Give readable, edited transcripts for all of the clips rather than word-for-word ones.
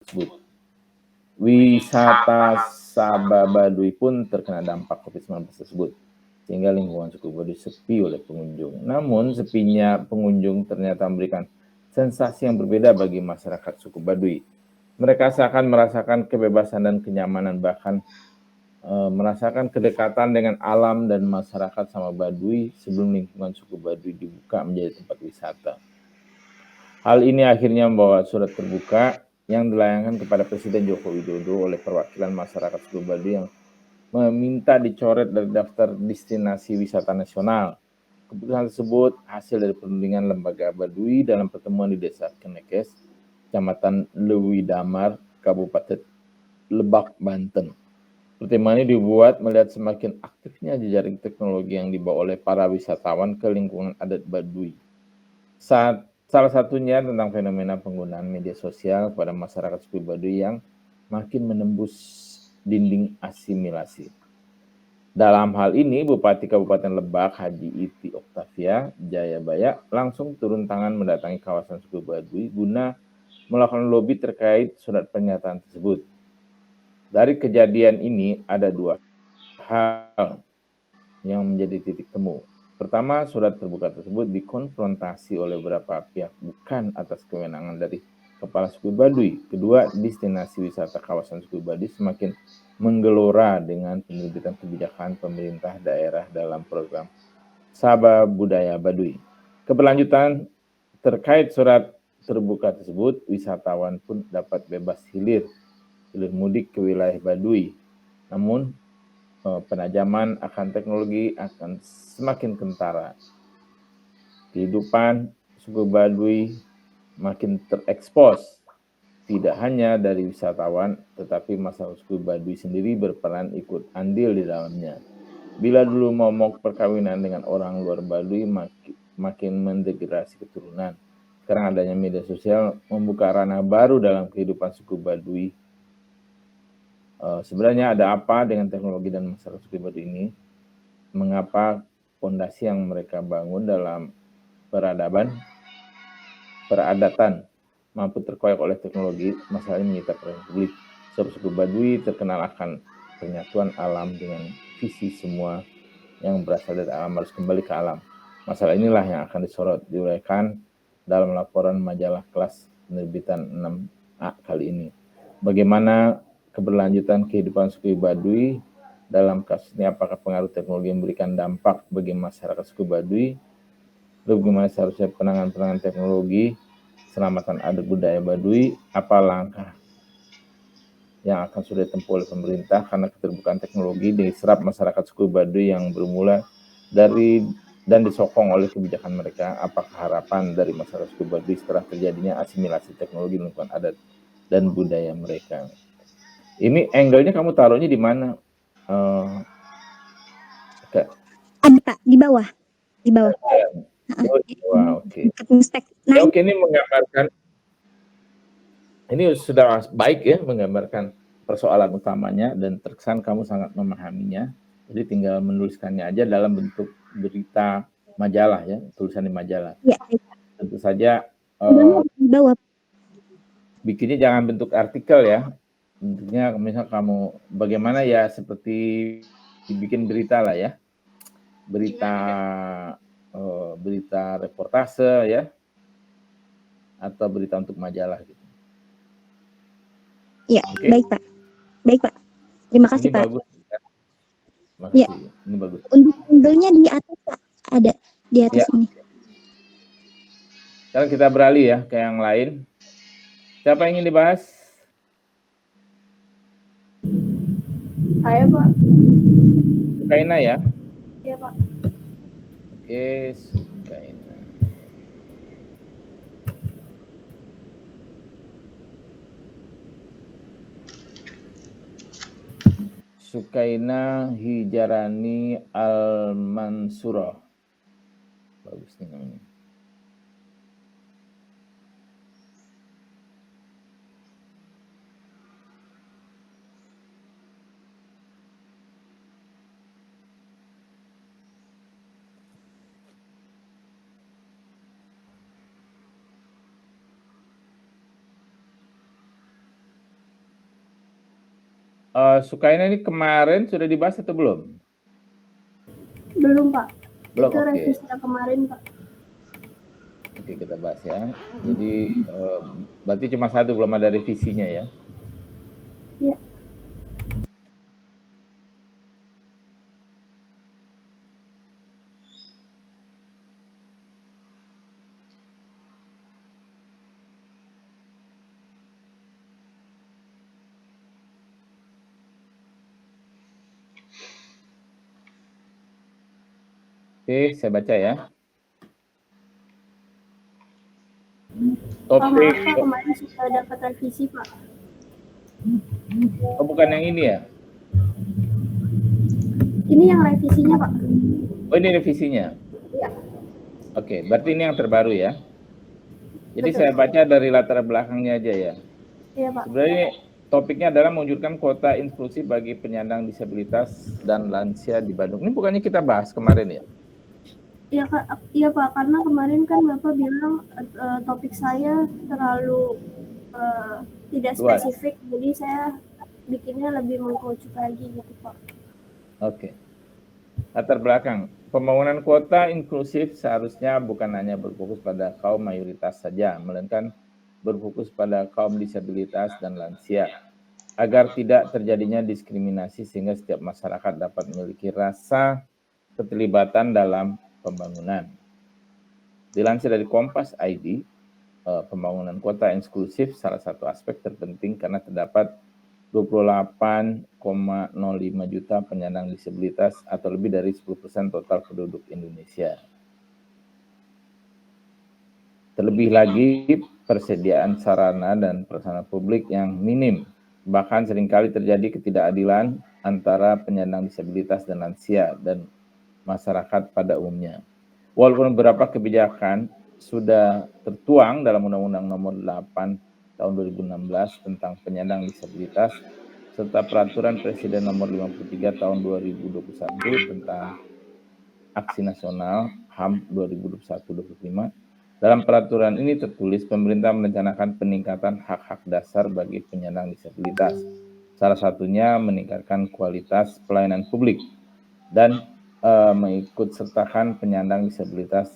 tersebut. Wisata Sabah Baduy pun terkena dampak COVID-19 tersebut, sehingga lingkungan suku Baduy sepi oleh pengunjung. Namun, sepinya pengunjung ternyata memberikan sensasi yang berbeda bagi masyarakat suku Baduy. Mereka seakan merasakan kebebasan dan kenyamanan, bahkan merasakan kedekatan dengan alam dan masyarakat sama Baduy sebelum lingkungan suku Baduy dibuka menjadi tempat wisata. Hal ini akhirnya membawa surat terbuka yang dilayangkan kepada Presiden Joko Widodo oleh perwakilan masyarakat suku Baduy yang meminta dicoret dari daftar destinasi wisata nasional. Keputusan tersebut hasil dari perundingan lembaga Baduy dalam pertemuan di Desa Kenekes, Kecamatan Lewidamar, Kabupaten Lebak, Banten. Pertimbangan ini dibuat melihat semakin aktifnya jejaring teknologi yang dibawa oleh para wisatawan ke lingkungan adat Baduy. Salah satunya tentang fenomena penggunaan media sosial pada masyarakat suku Baduy yang makin menembus dinding asimilasi. Dalam hal ini, Bupati Kabupaten Lebak, Haji Iti Oktavia Jayabaya, langsung turun tangan mendatangi kawasan suku Baduy guna melakukan lobi terkait surat pernyataan tersebut. Dari kejadian ini ada dua hal yang menjadi titik temu. Pertama, surat terbuka tersebut dikonfrontasi oleh beberapa pihak bukan atas kewenangan dari kepala suku Baduy. Kedua, destinasi wisata kawasan suku Baduy semakin menggelora dengan penerbitan kebijakan pemerintah daerah dalam program Sabah Budaya Baduy. Keberlanjutan terkait surat terbuka tersebut, wisatawan pun dapat bebas hilir mudik ke wilayah Baduy. Namun, penajaman akan teknologi akan semakin kentara. Kehidupan suku Baduy makin terekspos, tidak hanya dari wisatawan, tetapi masyarakat suku Baduy sendiri berperan ikut andil di dalamnya. Bila dulu momok perkawinan dengan orang luar Baduy makin mendegradasi keturunan, sekarang adanya media sosial membuka ranah baru dalam kehidupan suku Baduy. Sebenarnya ada apa dengan teknologi dan masyarakat suku Baduy ini? Mengapa fondasi yang mereka bangun dalam peradatan mampu terkoyak oleh teknologi? Masalah ini menyita perhatian publik. Sebab suku Baduy terkenal akan penyatuan alam dengan visi semua yang berasal dari alam harus kembali ke alam. Masalah inilah yang akan diuraikan dalam laporan majalah kelas penerbitan 6A kali ini. Bagaimana keberlanjutan kehidupan suku Baduy dalam kasus ini, apakah pengaruh teknologi memberikan dampak bagi masyarakat suku Baduy, lalu bagaimana seharusnya penanganan teknologi, keselamatan adat budaya Baduy, apa langkah yang akan sudah ditempuh oleh pemerintah karena keterbukaan teknologi diserap masyarakat suku Baduy yang bermula dari dan disokong oleh kebijakan mereka. Apakah harapan dari masyarakat suku Baduy setelah terjadinya asimilasi teknologi lingkungan adat dan budaya mereka? Ini angle-nya kamu taruhnya di mana? Ada Pak, di bawah. Wow, oke. Ya, oke, ini menggambarkan, ini sudah baik ya, menggambarkan persoalan utamanya dan terkesan kamu sangat memahaminya. Jadi tinggal menuliskannya aja dalam bentuk berita majalah ya, tulisan di majalah. Ya. Tentu saja di bawah. bikinnya jangan bentuk artikel ya. Bentuknya misal kamu bagaimana ya, seperti dibikin berita lah ya. Berita reportase ya, atau berita untuk majalah gitu. Ya, okay. Baik Pak. Terima kasih ini Pak. Bagus, ya. Makasih. Ya. Ini bagus. Untuk angle-nya di atas Pak, ada di atas ini. Sekarang kita beralih ya ke yang lain. Siapa yang ingin dibahas? Saya Pak. Sukaina ya? Iya Pak. Oke, Sukaina. Sukaina Hijarani Al-Mansurah. Bagus nih namanya. Sukaina ini kemarin sudah dibahas atau belum? Belum, Pak. Belum, Itu oke. revisi yang kemarin, Pak. Oke, kita bahas ya. Jadi berarti cuma satu, belum ada revisinya ya. Iya. Oke, saya baca ya. Pak, maaf, Topik, Pak. Kemarin sudah dapat revisi, Pak. oh bukan yang ini ya? Ini yang revisinya, Pak. Oh ini revisinya. Iya. Oke, berarti ini yang terbaru ya. Jadi Betul. saya baca dari latar belakangnya aja ya. Iya, Pak. Sebenarnya topiknya adalah mewujudkan kuota inklusif bagi penyandang disabilitas dan lansia di Bandung. Ini bukannya kita bahas kemarin ya? Iya, Kak. Iya, Pak. Karena kemarin kan Bapak bilang topik saya terlalu tidak Luas. spesifik, jadi saya bikinnya lebih mengkerucut lagi gitu, Pak. Oke. Latar belakang. Pembangunan kuota inklusif seharusnya bukan hanya berfokus pada kaum mayoritas saja, melainkan berfokus pada kaum disabilitas dan lansia, agar tidak terjadinya diskriminasi sehingga setiap masyarakat dapat memiliki rasa keterlibatan dalam pembangunan. Dilansir dari Kompas ID, pembangunan kota inklusif salah satu aspek terpenting karena terdapat 28,05 juta penyandang disabilitas atau lebih dari 10% total penduduk Indonesia. Terlebih lagi, persediaan sarana dan prasarana publik yang minim, bahkan seringkali terjadi ketidakadilan antara penyandang disabilitas dan lansia dan masyarakat pada umumnya. Walaupun beberapa kebijakan sudah tertuang dalam Undang-Undang Nomor 8 tahun 2016 tentang penyandang disabilitas serta Peraturan Presiden Nomor 53 tahun 2021 tentang Aksi Nasional HAM 2021-2025. Dalam peraturan ini tertulis pemerintah merencanakan peningkatan hak-hak dasar bagi penyandang disabilitas. Salah satunya meningkatkan kualitas pelayanan publik dan mengikut sertakan penyandang disabilitas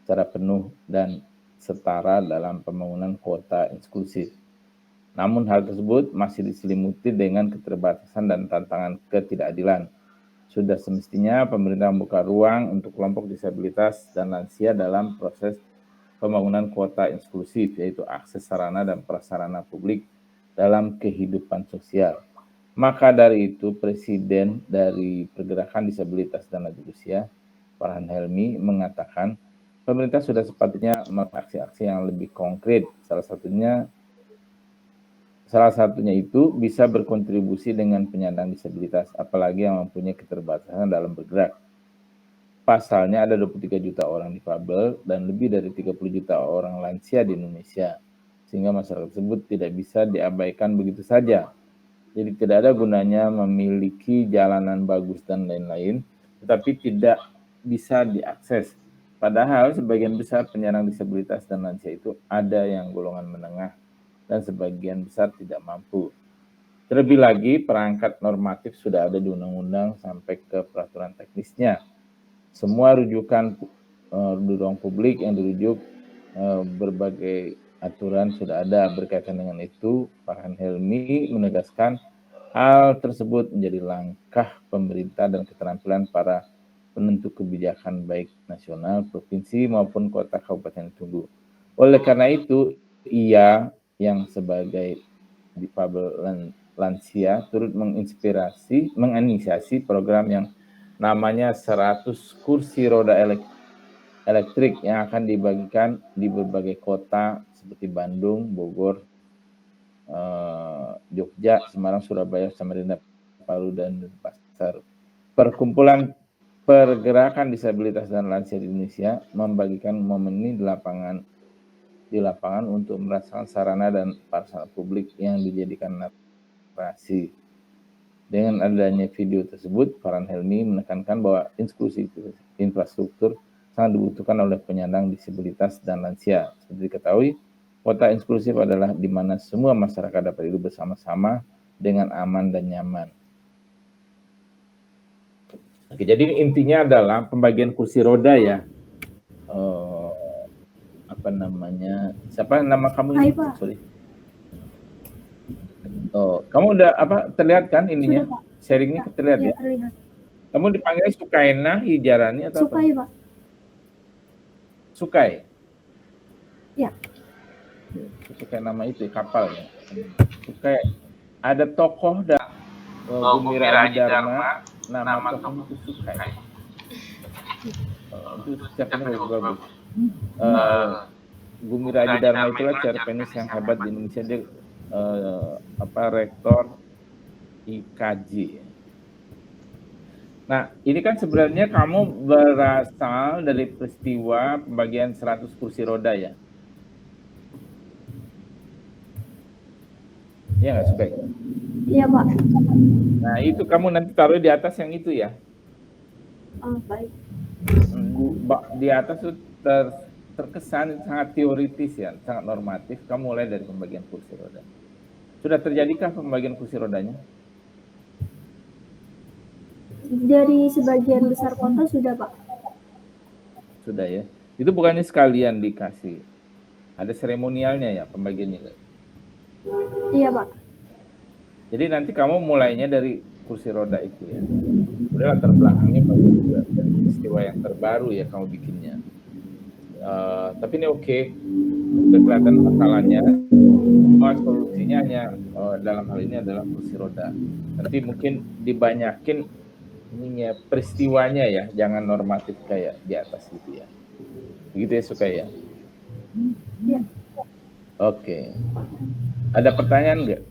secara penuh dan setara dalam pembangunan kuota inklusif. Namun hal tersebut masih diselimuti dengan keterbatasan dan tantangan ketidakadilan. Sudah semestinya pemerintah membuka ruang untuk kelompok disabilitas dan lansia dalam proses pembangunan kuota inklusif, yaitu akses sarana dan prasarana publik dalam kehidupan sosial. Maka dari itu, Presiden dari Pergerakan Disabilitas dan Lansia, Farhan Helmi, mengatakan pemerintah sudah sepatutnya melakukan aksi-aksi yang lebih konkret. Salah satunya itu bisa berkontribusi dengan penyandang disabilitas, apalagi yang mempunyai keterbatasan dalam bergerak. Pasalnya ada 23 juta orang difabel dan lebih dari 30 juta orang lansia di Indonesia, sehingga masyarakat tersebut tidak bisa diabaikan begitu saja. Jadi tidak ada gunanya memiliki jalanan bagus dan lain-lain, tetapi tidak bisa diakses. Padahal sebagian besar penyandang disabilitas dan lansia itu ada yang golongan menengah dan sebagian besar tidak mampu. Terlebih lagi, perangkat normatif sudah ada di undang-undang sampai ke peraturan teknisnya. Semua rujukan ruang publik yang dirujuk berbagai aturan sudah ada berkaitan dengan itu. Farhan Helmi menegaskan hal tersebut menjadi langkah pemerintah dan keterampilan para penentu kebijakan baik nasional, provinsi maupun kota kabupaten tunggu. Oleh karena itu, ia yang sebagai difabel lansia turut menginisiasi program yang namanya 100 kursi roda elektrik yang akan dibagikan di berbagai kota seperti Bandung, Bogor, Jogja, Semarang, Surabaya, Samarinda, Palu, dan Denpasar. Perkumpulan Pergerakan Disabilitas dan Lansia di Indonesia membagikan momen ini di lapangan untuk merasakan sarana dan prasarana publik yang dijadikan narasi. Dengan adanya video tersebut, Farhan Helmi menekankan bahwa inklusi infrastruktur sangat dibutuhkan oleh penyandang disabilitas dan lansia. Seperti diketahui, kota inklusif adalah di mana semua masyarakat dapat hidup bersama-sama dengan aman dan nyaman. Oke, jadi intinya adalah pembagian kursi roda ya. Apa namanya? Siapa nama kamu ini? Hai, Pak. Sorry. Oh, kamu udah apa terlihat kan ininya? Sudah, Pak. Sharingnya terlihat Ya, ya? terlihat. Kamu dipanggil Sukaina, Hijarani atau Sukai, apa? Pak. Sukai. Ya. Sukai nama itu kapal ya. Sukai. Ada tokoh Gumira Dharma, nama tokoh itu Sukai. Itu siapanya bagus. Gumira Dharma itulah cerpenis yang hebat di Indonesia. Dia rektor IKJ. Nah, ini kan sebenarnya kamu berasal dari peristiwa pembagian 100 kursi roda ya? Iya nggak, Sukai? Iya, Pak. Nah, itu kamu nanti taruh di atas yang itu ya. Baik. Di atas itu terkesan sangat teoritis ya, sangat normatif. Kamu mulai dari pembagian kursi roda. Sudah terjadikah pembagian kursi rodanya? Dari sebagian besar kota sudah, Pak. Sudah ya. Itu bukannya sekalian dikasih. Ada seremonialnya ya pembagiannya. Iya, Pak. Jadi nanti kamu mulainya dari kursi roda itu ya. Udah latar belakangnya juga dari peristiwa yang terbaru ya kamu bikinnya. Tapi ini oke. Udah kelihatan masalahnya. Solusinya hanya dalam hal ini adalah kursi roda. Nanti mungkin dibanyakin ininya peristiwanya ya, jangan normatif kayak di atas gitu ya. Begitu ya, Sukai ya? Iya. Oke. Ada pertanyaan nggak?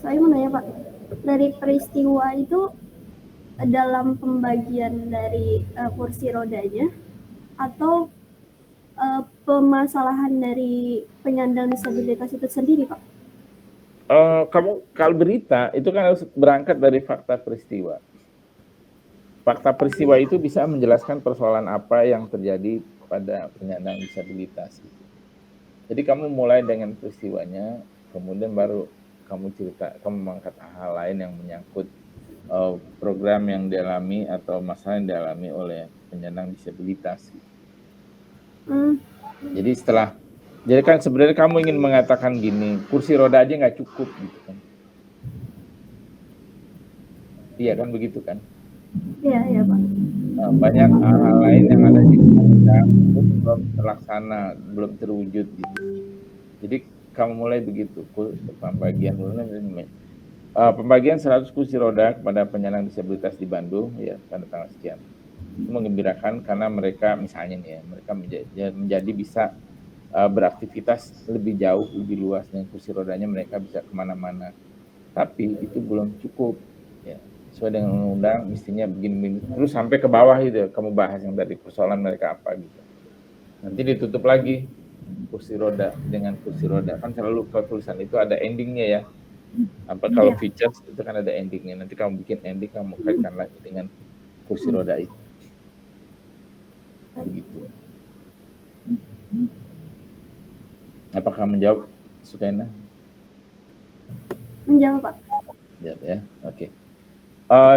Saya mau nanya, Pak. Dari peristiwa itu dalam pembagian dari kursi rodanya atau permasalahan dari penyandang disabilitas itu sendiri, Pak? Kamu kalau berita itu kan harus berangkat dari fakta peristiwa. Fakta peristiwa itu bisa menjelaskan persoalan apa yang terjadi pada penyandang disabilitas. Jadi kamu mulai dengan peristiwanya, kemudian baru kamu cerita, kamu mengangkat hal lain yang menyangkut program yang dialami atau masalah yang dialami oleh penyandang disabilitas. Jadi kan sebenarnya kamu ingin mengatakan gini, kursi roda aja nggak cukup gitu kan? Iya kan begitu kan? Iya, Pak. Banyak hal lain yang ada di kita belum terlaksana, belum terwujud gitu. Jadi kamu mulai begitu, pembagian 100 kursi roda kepada penyandang disabilitas di Bandung ya pada tanggal sekian. Itu mengembirakan karena mereka misalnya nih ya, mereka menjadi bisa beraktivitas lebih jauh, lebih luas dengan kursi rodanya, mereka bisa kemana-mana. Tapi itu belum cukup ya. Sesuai dengan undang-undang mestinya begini-begini terus sampai ke bawah itu kamu bahas yang dari persoalan mereka apa gitu. Nanti ditutup lagi kursi roda dengan kursi roda, kan selalu kalau tulisan itu ada endingnya ya. Apa kalau features itu kan ada endingnya, nanti kamu bikin ending, kamu kaitkan lagi dengan kursi roda itu. Begitu. Apakah menjawab, Sukaina? Menjawab, Pak. Ya, oke.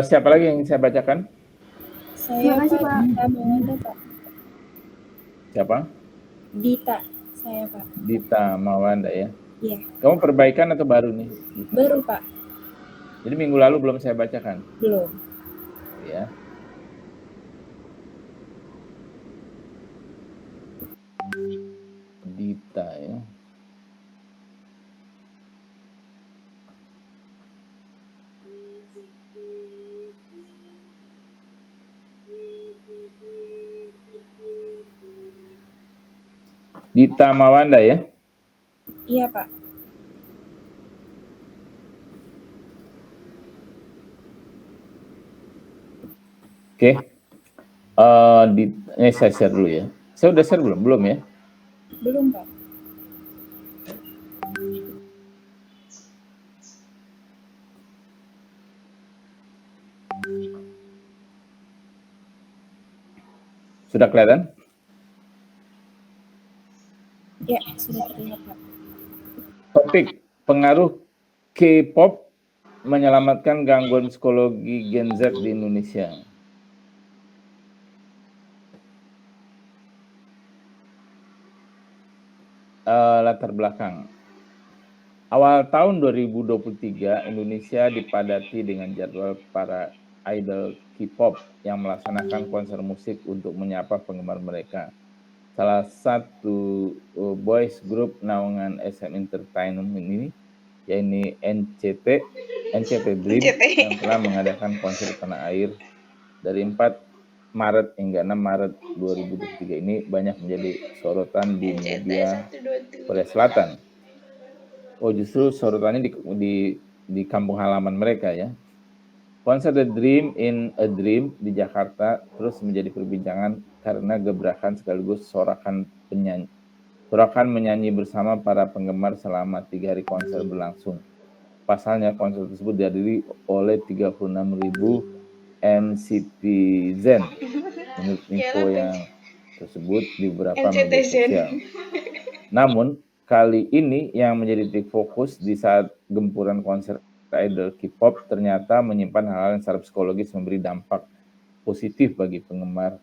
Siapa lagi yang saya bacakan? Terima kasih, Pak. Pak. Siapa? Dita, saya, Pak. Dita Mawanda ya? Iya. Kamu perbaikan atau baru nih? Baru, Pak. Jadi minggu lalu belum saya bacakan? Belum. Ya. Dita ya. Dita Mawanda ya? Iya, Pak. Oke. Saya share dulu ya. Saya udah share belum? Belum ya? Belum, Pak. Sudah kelihatan? Ya, sudah terlihat, Pak. Topik pengaruh K-pop menyelamatkan gangguan psikologi Gen Z di Indonesia. Latar belakang. Awal tahun 2023, Indonesia dipadati dengan jadwal para idol K-pop yang melaksanakan konser musik untuk menyapa penggemar mereka. Salah satu boys group naungan SM Entertainment ini, yaitu NCT Dream, yang telah mengadakan konser di tanah air dari 4 Maret hingga 6 Maret 2023 ini banyak menjadi sorotan di media Korea Selatan. Oh, justru sorotannya di kampung halaman mereka ya. Konser The Dream in a Dream di Jakarta terus menjadi perbincangan karena gebrakan sekaligus sorakan menyanyi bersama para penggemar selama 3 hari konser berlangsung. Pasalnya konser tersebut dihadiri oleh 36.000 MCTzen menurut info yang tersebut di beberapa media sosial. Namun kali ini yang menjadi titik fokus di saat gempuran konser idol K-pop ternyata menyimpan hal-hal yang secara psikologis memberi dampak positif bagi penggemar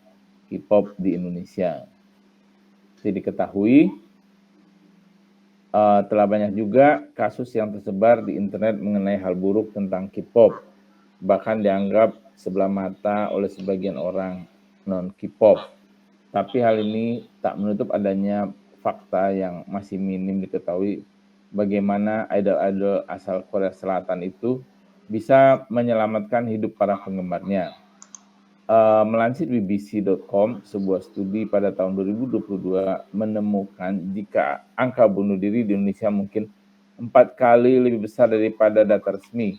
K-pop di Indonesia. Seperti diketahui, telah banyak juga kasus yang tersebar di internet mengenai hal buruk tentang K-pop, bahkan dianggap sebelah mata oleh sebagian orang non-K-pop. Tapi hal ini tak menutup adanya fakta yang masih minim diketahui bagaimana idol-idol asal Korea Selatan itu bisa menyelamatkan hidup para penggemarnya. Melansir BBC.com, sebuah studi pada tahun 2022 menemukan jika angka bunuh diri di Indonesia mungkin 4 kali lebih besar daripada data resmi.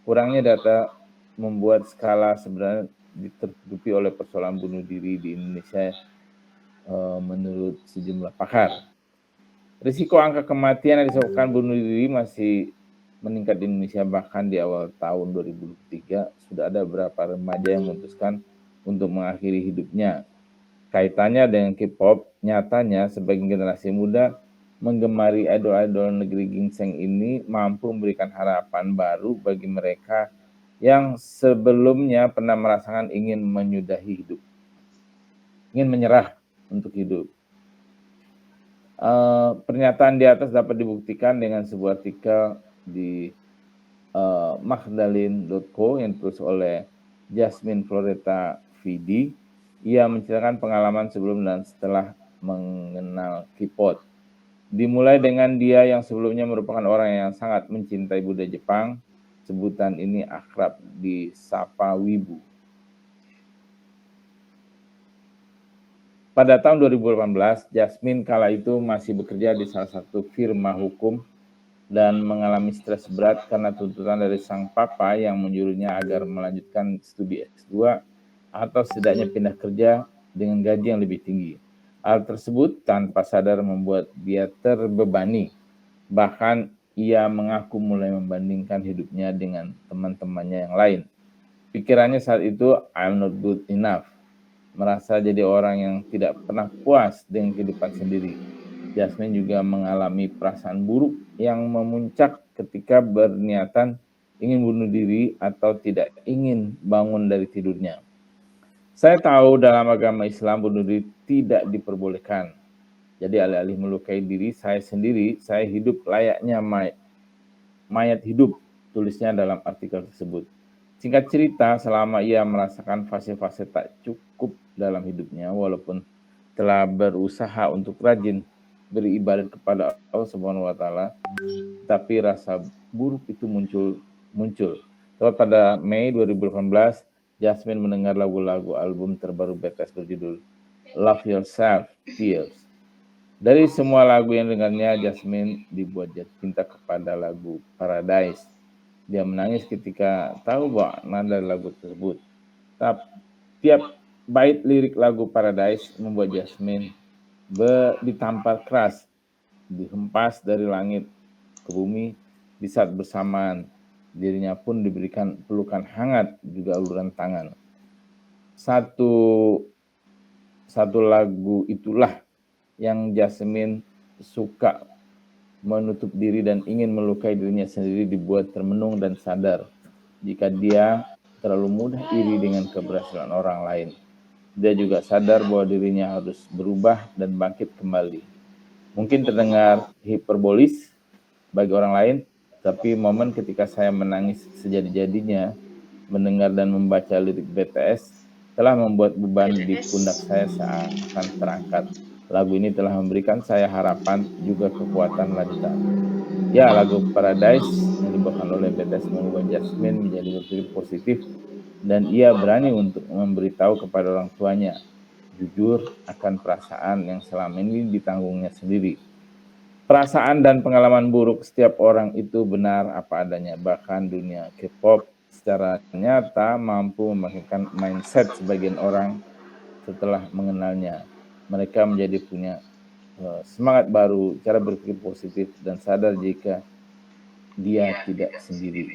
Kurangnya data membuat skala sebenarnya ditutupi oleh persoalan bunuh diri di Indonesia menurut sejumlah pakar. Risiko angka kematian yang disebabkan bunuh diri masih meningkat di Indonesia, bahkan di awal tahun 2023 sudah ada beberapa remaja yang memutuskan untuk mengakhiri hidupnya. Kaitannya dengan K-pop, nyatanya sebagian generasi muda menggemari idol-idol negeri ginseng ini mampu memberikan harapan baru bagi mereka yang sebelumnya pernah merasakan ingin menyudahi hidup, ingin menyerah untuk hidup. Pernyataan di atas dapat dibuktikan dengan sebuah artikel di magdalene.co yang ditulis oleh Jasmine Floreta Vidi. Ia menceritakan pengalaman sebelum dan setelah mengenal K-pop. Dimulai dengan dia yang sebelumnya merupakan orang yang sangat mencintai budaya Jepang. Sebutan ini akrab disapa wibu. Pada tahun 2018, Jasmine kala itu masih bekerja di salah satu firma hukum dan mengalami stres berat karena tuntutan dari sang papa yang menyuruhnya agar melanjutkan studi S2 atau setidaknya pindah kerja dengan gaji yang lebih tinggi. Hal tersebut tanpa sadar membuat dia terbebani. Bahkan ia mengaku mulai membandingkan hidupnya dengan teman-temannya yang lain. Pikirannya saat itu, I'm not good enough. Merasa jadi orang yang tidak pernah puas dengan kehidupan sendiri. Jasmine juga mengalami perasaan buruk yang memuncak ketika berniatan ingin bunuh diri atau tidak ingin bangun dari tidurnya. Saya tahu dalam agama Islam bunuh diri tidak diperbolehkan. Jadi alih-alih melukai diri saya sendiri, saya hidup layaknya mayat hidup, tulisnya dalam artikel tersebut. Singkat cerita, selama ia merasakan fase-fase tak cukup dalam hidupnya, walaupun telah berusaha untuk rajin beribadat kepada Allah Subhanahu wa Ta'ala, tapi rasa buruk itu muncul. Tepat pada Mei 2018, Jasmine mendengar lagu-lagu album terbaru BTS berjudul Love Yourself, Tears. Dari semua lagu yang dengarnya, Jasmine dibuat jatuh cinta kepada lagu Paradise. Dia menangis ketika tahu bahwa nada lagu tersebut. Tiap bait lirik lagu Paradise membuat Jasmine ditampar keras, dihempas dari langit ke bumi. Di saat bersamaan, dirinya pun diberikan pelukan hangat, juga uluran tangan. Satu lagu itulah yang Jasmine suka menutup diri dan ingin melukai dirinya sendiri dibuat termenung dan sadar jika dia terlalu mudah iri dengan keberhasilan orang lain. Dia juga sadar bahwa dirinya harus berubah dan bangkit kembali. Mungkin terdengar hiperbolis bagi orang lain, tapi momen ketika saya menangis sejadi-jadinya, mendengar dan membaca lirik BTS, telah membuat beban di pundak saya seakan terangkat. Lagu ini telah memberikan saya harapan juga kekuatan lancar. Ya, lagu Paradise yang dibawakan oleh BTS mengubah Jasmine menjadi berpikir positif dan ia berani untuk memberitahu kepada orang tuanya jujur akan perasaan yang selama ini ditanggungnya sendiri. Perasaan dan pengalaman buruk setiap orang itu benar apa adanya. Bahkan dunia K-pop secara nyata mampu membangkitkan mindset sebagian orang setelah mengenalnya. Mereka menjadi punya semangat baru, cara berpikir positif, dan sadar jika dia tidak sendiri.